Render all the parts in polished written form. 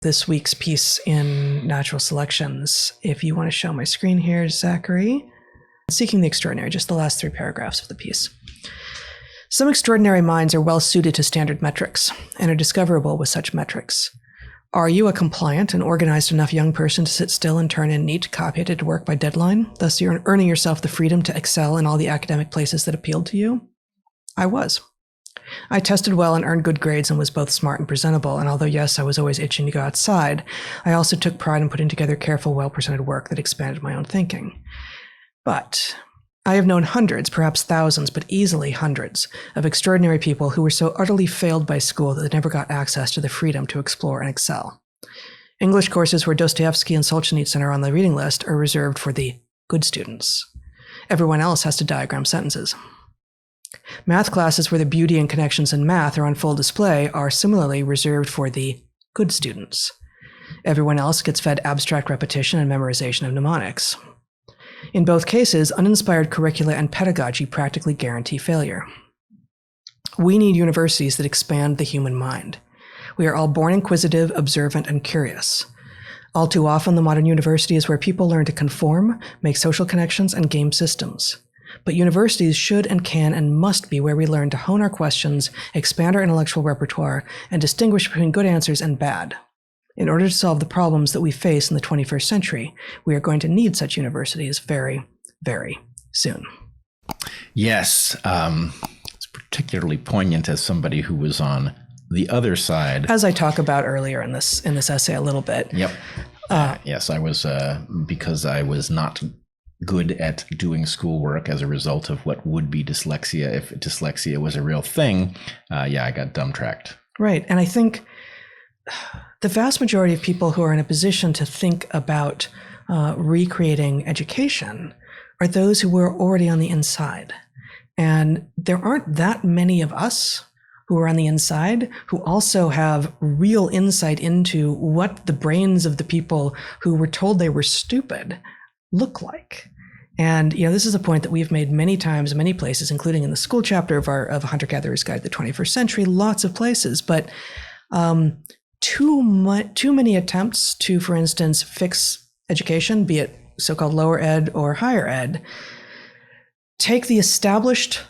this week's piece in Natural Selections. If you want to show my screen here, Zachary. Seeking the Extraordinary, just the last 3 paragraphs of the piece. Some extraordinary minds are well suited to standard metrics and are discoverable with such metrics. Are you a compliant and organized enough young person to sit still and turn in neat, copy-edited work by deadline? Thus, you're earning yourself the freedom to excel in all the academic places that appealed to you? I was. I tested well and earned good grades and was both smart and presentable, and although yes, I was always itching to go outside, I also took pride in putting together careful, well-presented work that expanded my own thinking. But I have known hundreds, perhaps thousands, but easily hundreds, of extraordinary people who were so utterly failed by school that they never got access to the freedom to explore and excel. English courses where Dostoevsky and Solzhenitsyn are on the reading list are reserved for the good students. Everyone else has to diagram sentences. Math classes where the beauty and connections in math are on full display are similarly reserved for the good students. Everyone else gets fed abstract repetition and memorization of mnemonics. In both cases, uninspired curricula and pedagogy practically guarantee failure. We need universities that expand the human mind. We are all born inquisitive, observant, and curious. All too often, the modern university is where people learn to conform, make social connections, and game systems. But universities should and can and must be where we learn to hone our questions, expand our intellectual repertoire, and distinguish between good answers and bad. In order to solve the problems that we face in the 21st century, we are going to need such universities very, very soon. Yes, it's particularly poignant as somebody who was on the other side. As I talk about earlier in this essay a little bit. Yep. Yes, I was, because I was not good at doing schoolwork as a result of what would be dyslexia. If dyslexia was a real thing, I got dumb-tracked. Right, and I think the vast majority of people who are in a position to think about recreating education are those who were already on the inside. And there aren't that many of us who are on the inside who also have real insight into what the brains of the people who were told they were stupid look like. And this is a point that we've made many times, many places, including in the school chapter of Hunter-Gatherer's Guide to the 21st Century, lots of places. But too many attempts to, for instance, fix education, be it so-called lower ed or higher ed, take the established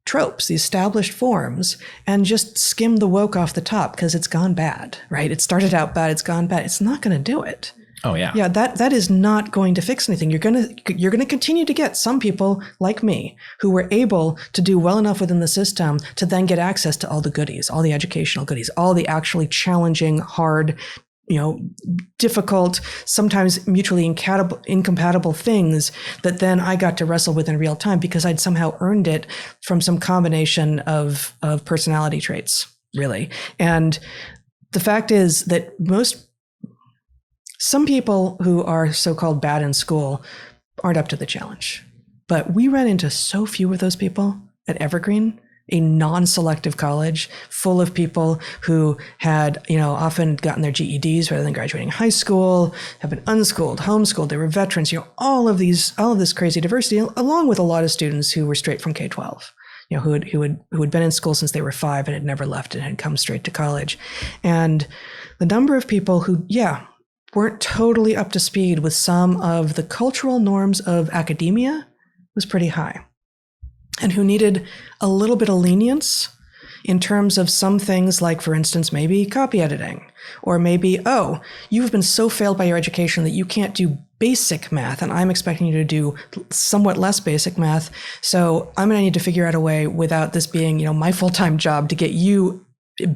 tropes, the established forms, and just skim the woke off the top because it's gone bad, right? It started out bad, it's gone bad. It's not going to do it. Oh yeah. Yeah, that is not going to fix anything. You're going to continue to get some people like me who were able to do well enough within the system to then get access to all the goodies, all the educational goodies, all the actually challenging, hard, difficult, sometimes mutually incompatible things that then I got to wrestle with in real time because I'd somehow earned it from some combination of personality traits, really. And the fact is that some people who are so-called bad in school aren't up to the challenge. But we ran into so few of those people at Evergreen, a non-selective college full of people who had, often gotten their GEDs rather than graduating high school, have been unschooled, homeschooled, they were veterans, all of this crazy diversity, along with a lot of students who were straight from K-12, who had been in school since they were 5 and had never left and had come straight to college. And the number of people who, weren't totally up to speed with some of the cultural norms of academia was pretty high, and who needed a little bit of lenience in terms of some things like, for instance, maybe copy editing, or maybe, you've been so failed by your education that you can't do basic math, and I'm expecting you to do somewhat less basic math, so I'm going to need to figure out a way without this being, my full-time job to get you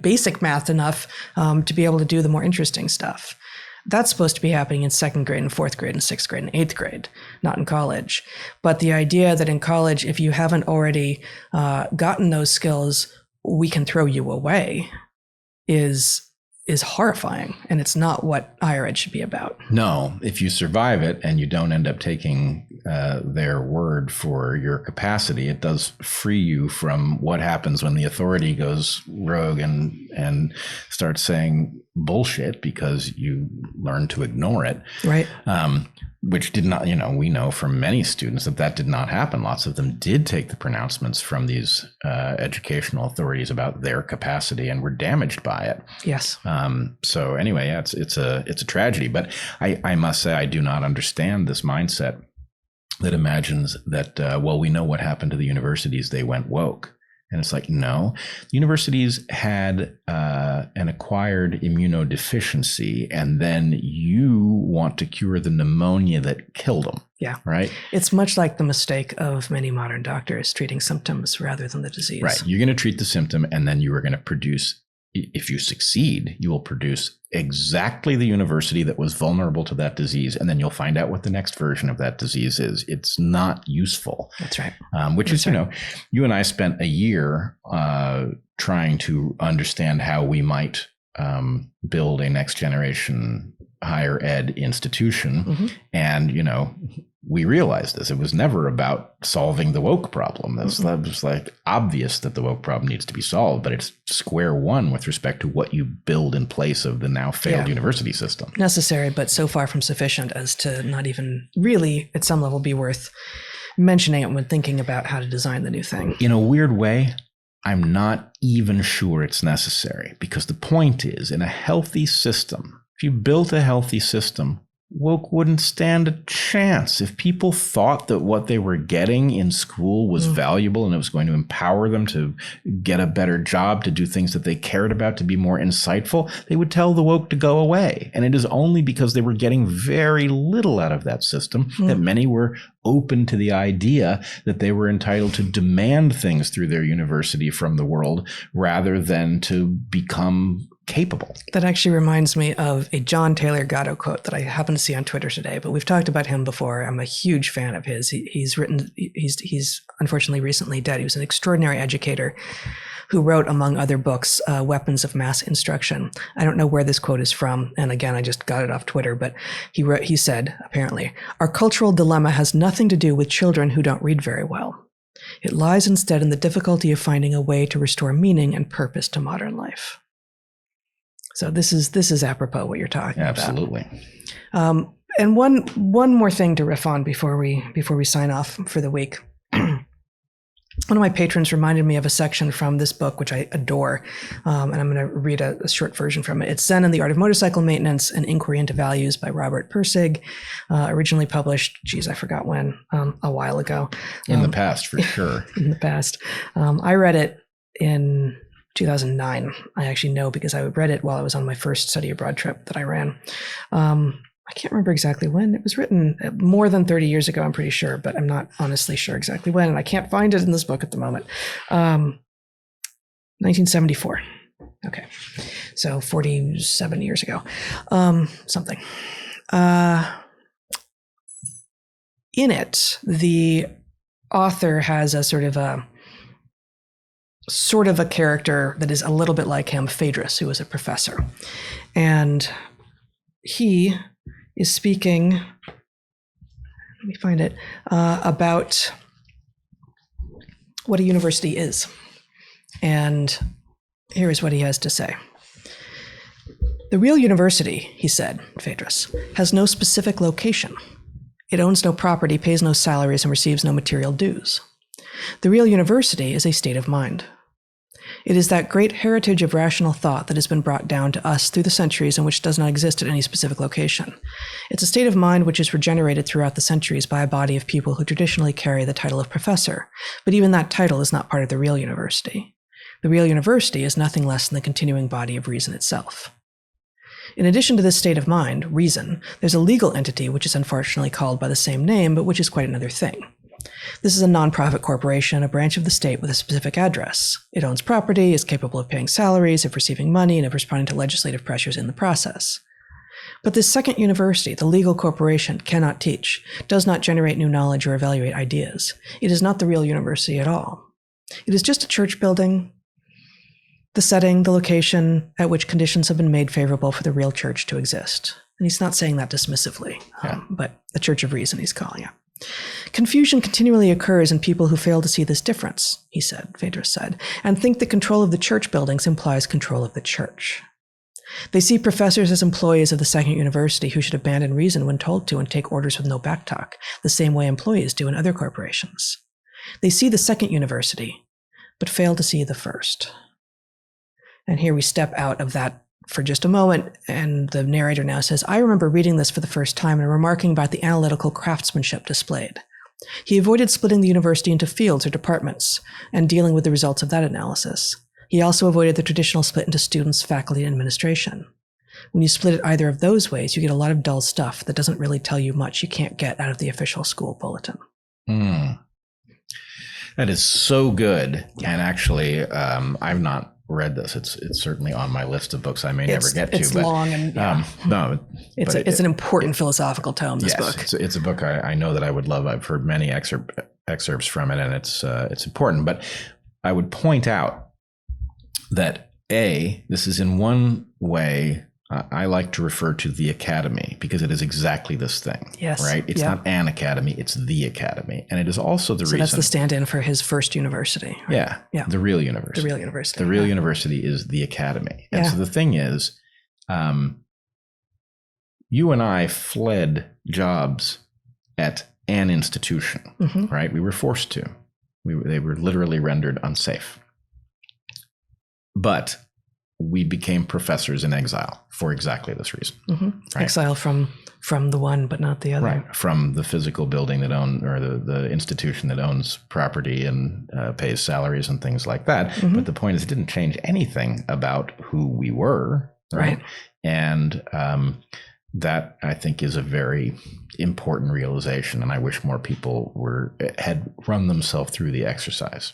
basic math enough to be able to do the more interesting stuff. That's supposed to be happening in 2nd grade and 4th grade and 6th grade and 8th grade, not in college. But the idea that in college, if you haven't already gotten those skills, we can throw you away is horrifying. And it's not what higher ed should be about. No, if you survive it and you don't end up taking their word for your capacity, it does free you from what happens when the authority goes rogue and starts saying bullshit because you learn to ignore it. Right. Which did not, we know from many students that did not happen. Lots of them did take the pronouncements from these educational authorities about their capacity and were damaged by it. Yes. So anyway, yeah, it's a tragedy. But I must say, I do not understand this mindset that imagines that, well, we know what happened to the universities. They went woke. And it's like, no, universities had an acquired immunodeficiency, and then you want to cure the pneumonia that killed them. Yeah. Right. It's much like the mistake of many modern doctors treating symptoms rather than the disease. Right. You're going to treat the symptom, and then you are going to produce, if you succeed, you will produce exactly the university that was vulnerable to that disease. And then you'll find out what the next version of that disease is. It's not useful. That's right. Which is, you and I spent a year trying to understand how we might build a next generation higher ed institution. Mm-hmm. And, we realized this. It was never about solving the woke problem. It was like obvious that the woke problem needs to be solved, but it's square one with respect to what you build in place of the now failed university system. Necessary, but so far from sufficient as to not even really at some level be worth mentioning it when thinking about how to design the new thing. In a weird way, I'm not even sure it's necessary, because the point is, in a healthy system, if you built a healthy system, woke wouldn't stand a chance. If people thought that what they were getting in school was valuable and it was going to empower them to get a better job, to do things that they cared about, to be more insightful, they would tell the woke to go away. And it is only because they were getting very little out of that system that many were open to the idea that they were entitled to demand things through their university from the world rather than to become capable. That actually reminds me of a John Taylor Gatto quote that I happened to see on Twitter today, but we've talked about him before. I'm a huge fan of his. He's unfortunately recently dead. He was an extraordinary educator who wrote, among other books, Weapons of Mass Instruction. I don't know where this quote is from, and again, I just got it off Twitter, but he said, apparently, "Our cultural dilemma has nothing to do with children who don't read very well. It lies instead in the difficulty of finding a way to restore meaning and purpose to modern life." So this is apropos what you're talking about. Absolutely. And one more thing to riff on before we sign off for the week. One of my patrons reminded me of a section from this book, which I adore, and I'm going to read a short version from it. It's Zen and the Art of Motorcycle Maintenance, An Inquiry into Values by Robert Pirsig, originally published, I forgot when, a while ago. In the past, for sure. In the past. I read it in 2009. I actually know because I read it while I was on my first study abroad trip that I ran. I can't remember exactly when. It was written more than 30 years ago, I'm pretty sure, but I'm not honestly sure exactly when, and I can't find it in this book at the moment. 1974. Okay. So 47 years ago. Something. In it, the author has a sort of a character that is a little bit like him, Phaedrus, who was a professor. And he is speaking, let me find it, about what a university is. And here is what he has to say. "The real university," he said, Phaedrus, "has no specific location. It owns no property, pays no salaries, and receives no material dues. The real university is a state of mind. It is that great heritage of rational thought that has been brought down to us through the centuries and which does not exist at any specific location. It's a state of mind which is regenerated throughout the centuries by a body of people who traditionally carry the title of professor, but even that title is not part of the real university. The real university is nothing less than the continuing body of reason itself. In addition to this state of mind, reason, there's a legal entity which is unfortunately called by the same name, but which is quite another thing. This is a nonprofit corporation, a branch of the state with a specific address. It owns property, is capable of paying salaries, of receiving money, and of responding to legislative pressures in the process. But this second university, the legal corporation, cannot teach, does not generate new knowledge or evaluate ideas. It is not the real university at all. It is just a church building, the setting, the location at which conditions have been made favorable for the real church to exist. And he's not saying that dismissively, but the Church of Reason he's calling it. Confusion continually occurs in people who fail to see this difference, he said, Phaedrus said, and think that control of the church buildings implies control of the church. They see professors as employees of the second university who should abandon reason when told to and take orders with no backtalk, the same way employees do in other corporations. They see the second university, but fail to see the first. And here we step out of that for just a moment, and the narrator now says, I remember reading this for the first time and remarking about the analytical craftsmanship displayed. He avoided splitting the university into fields or departments and dealing with the results of that analysis. He also avoided the traditional split into students, faculty, and administration. When you split it either of those ways, you get a lot of dull stuff that doesn't really tell you much you can't get out of the official school bulletin. That is so good. Yeah. And actually, I've not read this. It's certainly on my list of books I may never get to. It's long and it's an important philosophical tome. This book. It's a book I know that I would love. I've heard many excerpts from it, and it's important. But I would point out that this is in one way. I like to refer to the academy because it is exactly this thing. Yes. Right? It's not an academy, it's the academy. And it is also the reason. So that's the stand-in for his first university. Right? Yeah. The real university. The real university. The real university is the academy. And so the thing is, you and I fled jobs at an institution, right? We were forced to. They were literally rendered unsafe. But we became professors in exile for exactly this reason. Right? Exile from the one, but not the other. Right. From the physical building that owns, or the institution that owns property and pays salaries and things like that. But the point is, it didn't change anything about who we were. Right. And that, I think, is a very important realization. And I wish more people had run themselves through the exercise.